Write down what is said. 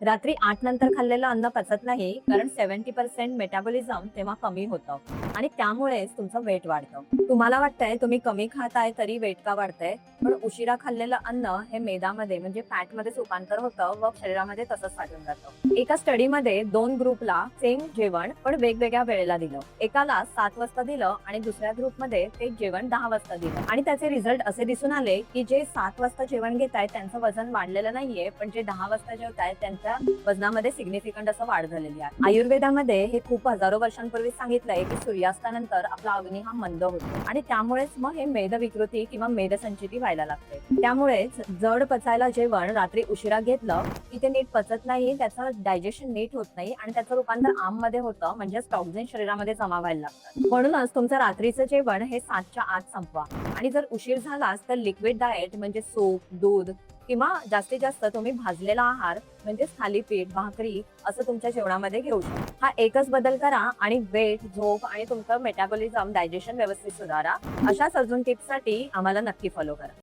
रात्री 8 नंतर खाल्लेलं अन्न पचत नाही, कारण 70% मेटाबॉलिझम तेव्हा कमी होतं आणि त्यामुळेच तुमचं वेट वाढतं. तुम्हाला वाटतंय तुम्ही कमी खाताय तरी वेट का वाढतंय? पण उशिरा खाल्लेलं अन्न हे मेदामध्ये म्हणजे फॅटमध्ये रूपांतर होतं व शरीरामध्ये तसंच साठून जातं. एका स्टडीमध्ये 2 ग्रुपला सेम जेवण पण वेगवेगळ्या वेळेला दिलं. एकाला 7 वाजता दिलं आणि दुसऱ्या ग्रुपमध्ये ते जेवण 10 वाजता दिलं आणि त्याचे रिझल्ट असे दिसून आले की जे 7 वाजता जेवण घेतायत त्यांचं वजन वाढलेलं नाहीये, पण जे 10 वाजता जेवतायत त्यांच्या वजनामध्ये सिग्निफिकंट असं वाढ झालेली आहे. आयुर्वेदामध्ये हे खूप हजारो वर्षांपूर्वी सांगितलंय की सूर्यास्तानंतर आपला अग्नी हा मंद होतो आणि त्यामुळेच मग हे मेदविकृती किंवा मेदसंचिती व्हायला लागते. त्यामुळेच जड पचायला जेवण रात्री उशिरा घेतलं की ते नीट पचत नाही, त्याचं डायजेशन नीट होत नाही आणि त्याचं रूपांतर आममध्ये होतं, म्हणजे टॉक्झिन शरीरामध्ये जमा व्हायला लागतात. म्हणूनच तुमचं रात्रीचं जेवण हे 7च्या आत संपवा आणि जर उशीर झालाच तर लिक्विड डाएट म्हणजे सूप, दूध किंवा जास्तीत जास्त तुम्ही भाजलेला आहार म्हणजे थालीपीठ, भाकरी असं तुमच्या जेवणामध्ये घेऊ शकता. हा एकच बदल करा आणि वेट, झोप आणि तुमचं मेटाबॉलिझम, डायजेशन व्यवस्थित सुधारा. अशाच अजून टिप्ससाठी आम्हाला नक्की फॉलो करा.